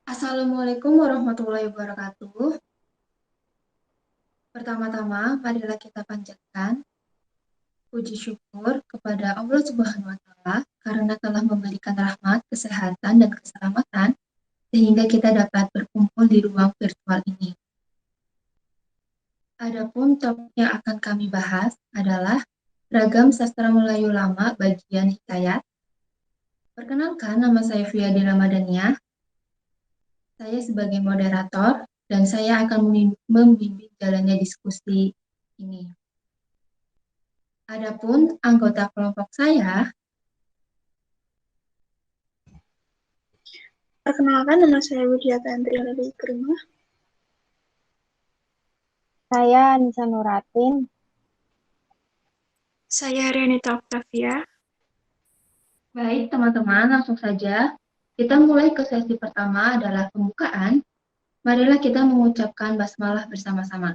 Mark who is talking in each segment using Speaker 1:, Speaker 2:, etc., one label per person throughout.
Speaker 1: Assalamualaikum warahmatullahi wabarakatuh. Pertama-tama, marilah kita panjatkan puji syukur kepada Allah Subhanahu wa Ta'ala karena telah memberikan rahmat, kesehatan, dan keselamatan sehingga kita dapat berkumpul di ruang virtual ini. Adapun topik yang akan kami bahas adalah Ragam Sastra Melayu Lama bagian Hikayat. Perkenalkan, nama saya Fiyadi Ramadhania. Saya sebagai moderator dan saya akan membimbing jalannya diskusi ini. Adapun anggota kelompok saya,
Speaker 2: Perkenalkan, nama saya Widyata Andriana Karima.
Speaker 3: Saya Nisa Nuratin.
Speaker 2: Saya Renita Octavia.
Speaker 1: Baik teman-teman, langsung saja. Kita mulai ke sesi pertama adalah pembukaan. Marilah kita mengucapkan basmalah bersama-sama.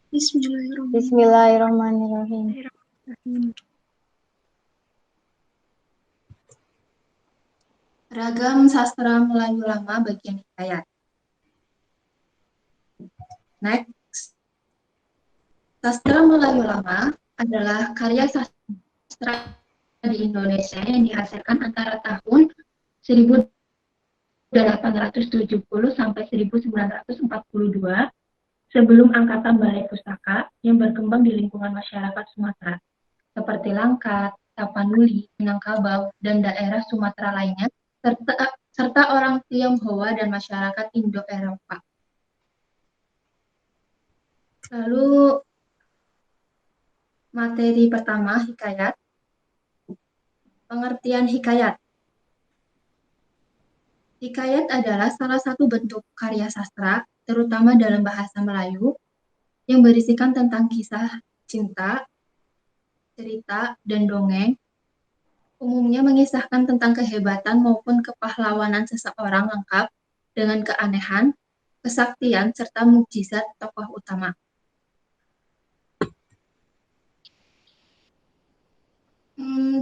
Speaker 3: Bismillahirrahmanirrahim.
Speaker 1: Ragam Sastra Melayu Lama bagian Hikayat. Next. Sastra Melayu Lama adalah karya sastra di Indonesia yang dihasilkan antara tahun 1870 sampai 1942 sebelum Angkatan Balai Pustaka yang berkembang di lingkungan masyarakat Sumatera, seperti Langkat, Tapanuli, Minangkabau, dan daerah Sumatera lainnya, serta orang Tionghoa dan masyarakat Indo-Eropa. Lalu, materi pertama, hikayat. Pengertian hikayat. Hikayat adalah salah satu bentuk karya sastra, terutama dalam bahasa Melayu, yang berisikan tentang kisah cinta, cerita, dan dongeng, umumnya mengisahkan tentang kehebatan maupun kepahlawanan seseorang lengkap dengan keanehan, kesaktian, serta mukjizat tokoh utama.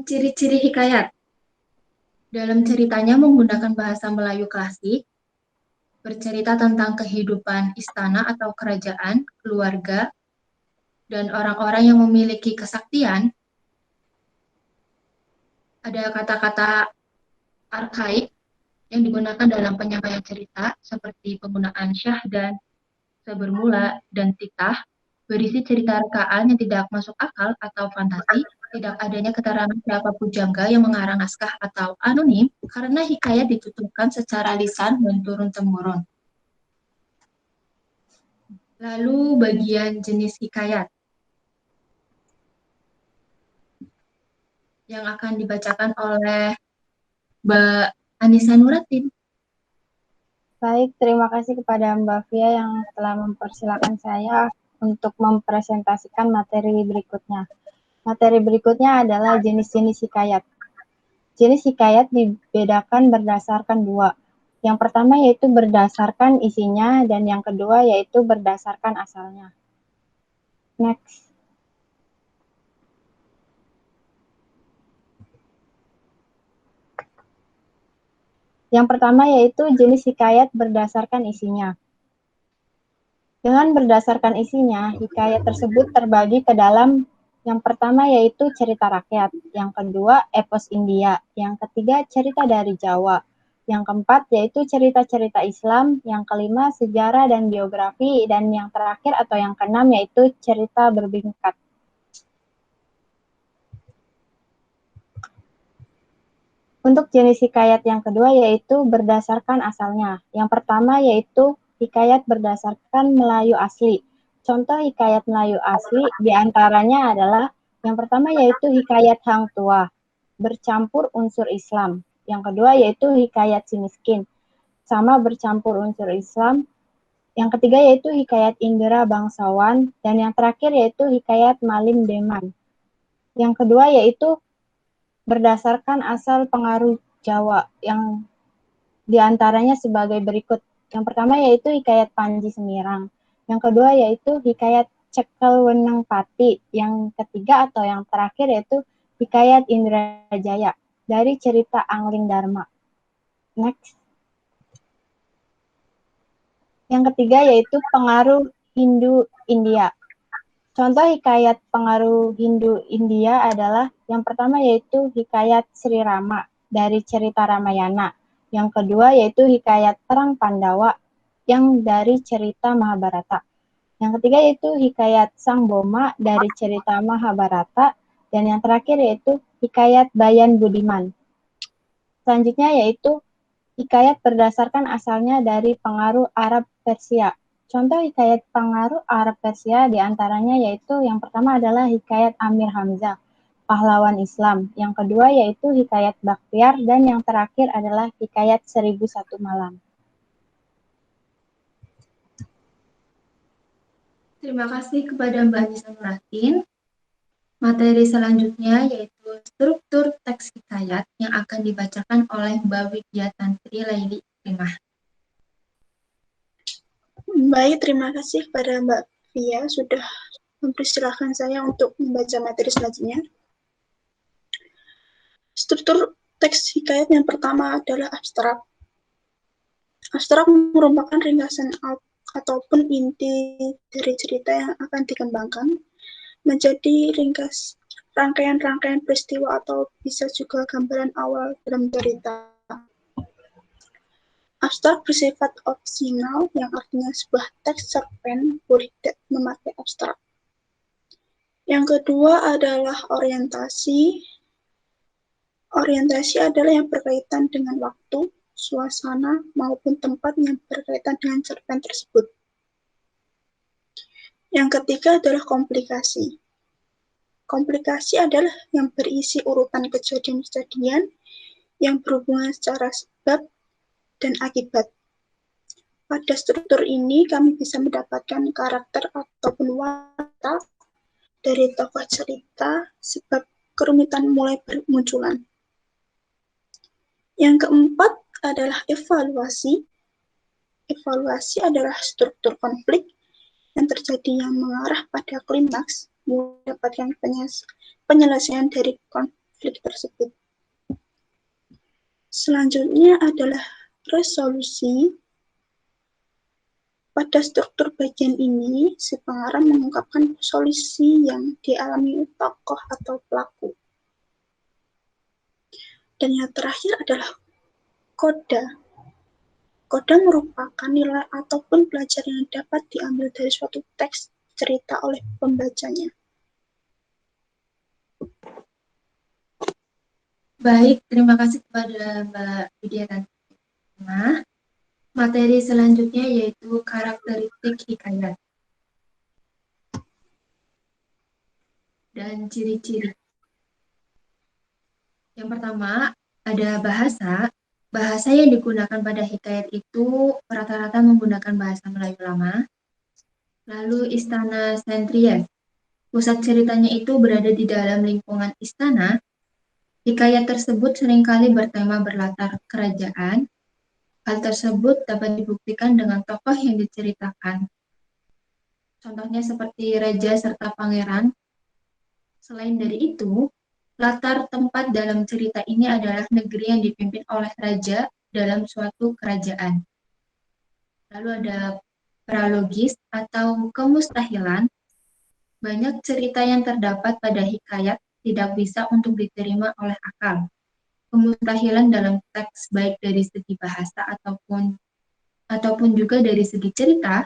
Speaker 1: Ciri-ciri hikayat. Dalam ceritanya menggunakan bahasa Melayu klasik, bercerita tentang kehidupan istana atau kerajaan, keluarga, dan orang-orang yang memiliki kesaktian. Ada kata-kata arkaik yang digunakan dalam penyampaian cerita, seperti penggunaan syah dan sebermula dan titah, berisi cerita rekaan yang tidak masuk akal atau fantasi, tidak adanya keterangan siapa pujangga yang mengarang naskah atau anonim, karena hikayat dituturkan secara lisan dan turun-temurun. Lalu bagian jenis hikayat yang akan dibacakan oleh Mbak Anissa Nuratin.
Speaker 3: Baik, terima kasih kepada Mbak Fia yang telah mempersilakan saya untuk mempresentasikan materi berikutnya. Materi berikutnya adalah jenis-jenis hikayat. Jenis hikayat dibedakan berdasarkan dua. Yang pertama yaitu berdasarkan isinya dan yang kedua yaitu berdasarkan asalnya. Next. Yang pertama yaitu jenis hikayat berdasarkan isinya. Dengan berdasarkan isinya, hikayat tersebut terbagi ke dalam yang pertama yaitu cerita rakyat, yang kedua epos India, yang ketiga cerita dari Jawa, yang keempat yaitu cerita-cerita Islam, yang kelima sejarah dan biografi, dan yang terakhir atau yang keenam yaitu cerita berbingkat. Untuk jenis hikayat yang kedua yaitu berdasarkan asalnya. Yang pertama yaitu hikayat berdasarkan Melayu asli. Contoh hikayat Melayu asli diantaranya adalah yang pertama yaitu hikayat Hang Tuah, bercampur unsur Islam. Yang kedua yaitu hikayat Si Miskin, sama bercampur unsur Islam. Yang ketiga yaitu hikayat Indra Bangsawan, dan yang terakhir yaitu hikayat Malim Deman. Yang kedua yaitu berdasarkan asal pengaruh Jawa yang diantaranya sebagai berikut. Yang pertama yaitu hikayat Panji Semirang. Yang kedua yaitu hikayat Cekel Weneng Pati. Yang ketiga atau yang terakhir yaitu hikayat Indrajaya dari cerita Angling Dharma. Next. Yang ketiga yaitu pengaruh Hindu-India. Contoh hikayat pengaruh Hindu-India adalah yang pertama yaitu hikayat Sri Rama dari cerita Ramayana. Yang kedua yaitu hikayat Perang Pandawa yang dari cerita Mahabharata. Yang ketiga yaitu hikayat Sang Boma dari cerita Mahabharata. Dan yang terakhir yaitu hikayat Bayan Budiman. Selanjutnya yaitu hikayat berdasarkan asalnya dari pengaruh Arab Persia. Contoh hikayat pengaruh Arab Persia diantaranya yaitu yang pertama adalah hikayat Amir Hamzah, pahlawan Islam. Yang kedua yaitu hikayat Bakhtiar dan yang terakhir adalah hikayat 1001 Malam.
Speaker 1: Terima kasih kepada Mbak Anissa Muratin. Materi selanjutnya yaitu struktur teks hikayat yang akan dibacakan oleh Mbak Widya Tantri Laili Ikrimah.
Speaker 2: Baik, terima kasih kepada Mbak Via sudah mempersilahkan saya untuk membaca materi selanjutnya. Struktur teks hikayat yang pertama adalah abstrak. Abstrak merupakan ringkasan ataupun inti dari cerita yang akan dikembangkan menjadi rangkaian-rangkaian peristiwa atau bisa juga gambaran awal dalam cerita. Abstrak bersifat opsional yang artinya sebuah teks cerpen boleh tidak memakai abstrak. Yang kedua adalah orientasi. Orientasi adalah yang berkaitan dengan waktu, suasana, maupun tempat yang berkaitan dengan cerpen tersebut. Yang ketiga adalah komplikasi. Komplikasi adalah yang berisi urutan kejadian-kejadian yang berhubungan secara sebab dan akibat. Pada struktur ini kami bisa mendapatkan karakter ataupun watak dari tokoh cerita sebab kerumitan mulai bermunculan. Yang keempat adalah evaluasi. Evaluasi adalah struktur konflik yang terjadi yang mengarah pada klimaks, mendapatkan penyelesaian dari konflik tersebut. Selanjutnya adalah resolusi. Pada struktur bagian ini, si pengarang mengungkapkan solusi yang dialami tokoh atau pelaku. Dan yang terakhir adalah koda. Koda merupakan nilai ataupun pelajaran yang dapat diambil dari suatu teks cerita oleh pembacanya.
Speaker 1: Baik, terima kasih kepada Mbak Widya Tantri. Materi selanjutnya yaitu karakteristik hikayat dan ciri-ciri. Yang pertama, ada bahasa. Bahasa yang digunakan pada hikayat itu rata-rata menggunakan bahasa Melayu lama. Lalu istana sentrias. Pusat ceritanya itu berada di dalam lingkungan istana. Hikayat tersebut seringkali bertema berlatar kerajaan. Hal tersebut dapat dibuktikan dengan tokoh yang diceritakan. Contohnya seperti raja serta pangeran. Selain dari itu, latar tempat dalam cerita ini adalah negeri yang dipimpin oleh raja dalam suatu kerajaan. Lalu ada pralogis atau kemustahilan. Banyak cerita yang terdapat pada hikayat tidak bisa untuk diterima oleh akal. Kemustahilan dalam teks baik dari segi bahasa ataupun juga dari segi cerita.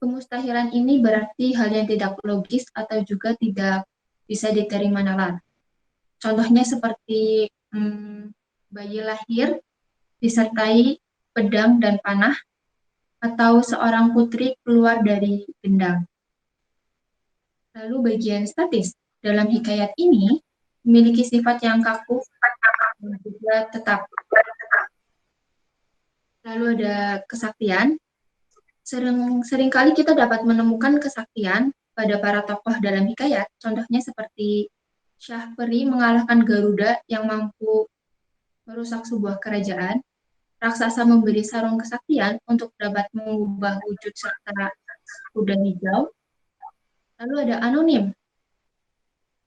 Speaker 1: Kemustahilan ini berarti hal yang tidak logis atau juga tidak bisa diterima nalar. Contohnya seperti bayi lahir disertai pedang dan panah, atau seorang putri keluar dari gendang. Lalu bagian statis dalam hikayat ini memiliki sifat yang kaku dan juga tetap. Lalu ada kesaktian. Seringkali kita dapat menemukan kesaktian pada para tokoh dalam hikayat. Contohnya seperti Syahperi mengalahkan Garuda yang mampu merusak sebuah kerajaan. Raksasa memberi sarung kesaktian untuk dapat mengubah wujud serta kuda hijau. Lalu ada anonim.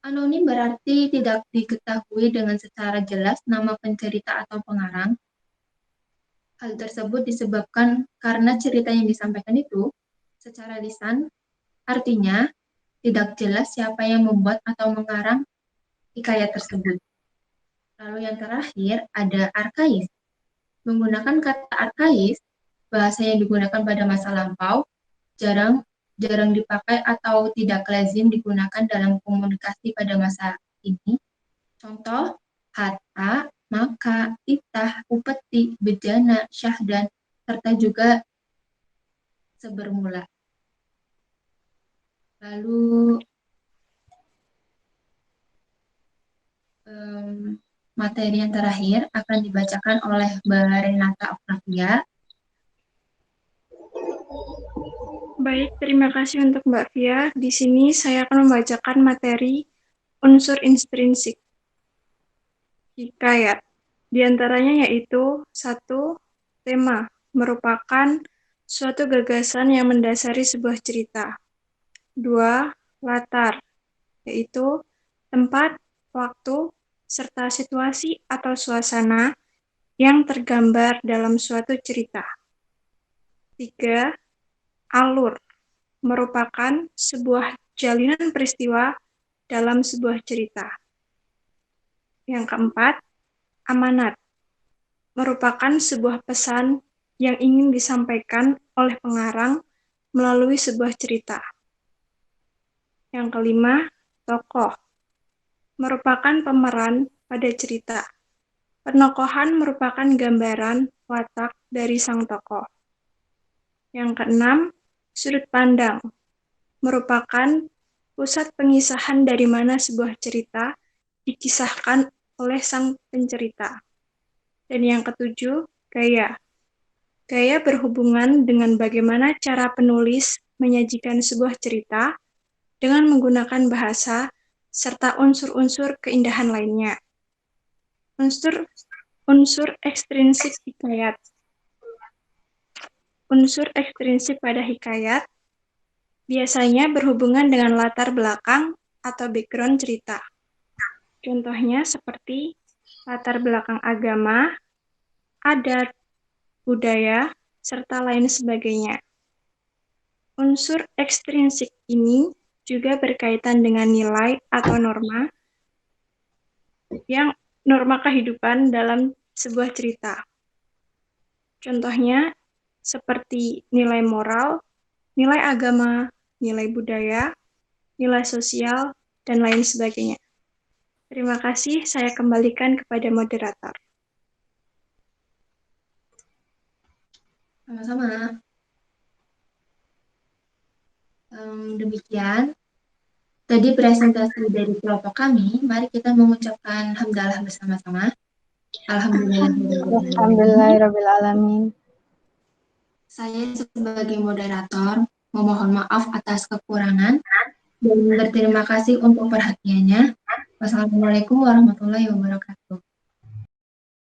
Speaker 1: Anonim berarti tidak diketahui dengan secara jelas nama pencerita atau pengarang. Hal tersebut disebabkan karena cerita yang disampaikan itu secara lisan, artinya tidak jelas siapa yang membuat atau mengarang hikayat tersebut. Lalu yang terakhir ada arkais. Menggunakan kata arkais, bahasa yang digunakan pada masa lampau, jarang dipakai atau tidak lazim digunakan dalam komunikasi pada masa ini. Contoh, hatta, maka, itah, upeti, bejana, syahdan, serta juga sebermula. Lalu materi yang terakhir akan dibacakan oleh Mbak Renata Octavia.
Speaker 4: Baik, terima kasih untuk Mbak Via. Di sini saya akan membacakan materi unsur intrinsik hikayat. Di antaranya yaitu 1. Tema, merupakan suatu gagasan yang mendasari sebuah cerita. 2. Latar, yaitu tempat, waktu, serta situasi atau suasana yang tergambar dalam suatu cerita. 3. Alur, merupakan sebuah jalinan peristiwa dalam sebuah cerita. Yang keempat, amanat, merupakan sebuah pesan yang ingin disampaikan oleh pengarang melalui sebuah cerita. Yang kelima, tokoh, merupakan pemeran pada cerita. Penokohan merupakan gambaran watak dari sang tokoh. Yang keenam, sudut pandang, merupakan pusat pengisahan dari mana sebuah cerita dikisahkan oleh sang pencerita. Dan yang ketujuh, gaya. Gaya berhubungan dengan bagaimana cara penulis menyajikan sebuah cerita dengan menggunakan bahasa serta unsur-unsur keindahan lainnya. Unsur ekstrinsik hikayat. Unsur ekstrinsik pada hikayat biasanya berhubungan dengan latar belakang atau background cerita. Contohnya seperti latar belakang agama, adat, budaya, serta lain sebagainya. Unsur ekstrinsik ini juga berkaitan dengan nilai atau norma kehidupan dalam sebuah cerita. Contohnya seperti nilai moral, nilai agama, nilai budaya, nilai sosial, dan lain sebagainya. Terima kasih, saya kembalikan kepada moderator.
Speaker 1: Sama-sama. Demikian tadi presentasi dari kelompok kami. Mari kita mengucapkan hamdalah bersama-sama.
Speaker 3: Alhamdulillahirrabbilalamin.
Speaker 1: Saya sebagai moderator memohon maaf atas kekurangan dan berterima kasih untuk perhatiannya. Wassalamualaikum warahmatullahi wabarakatuh.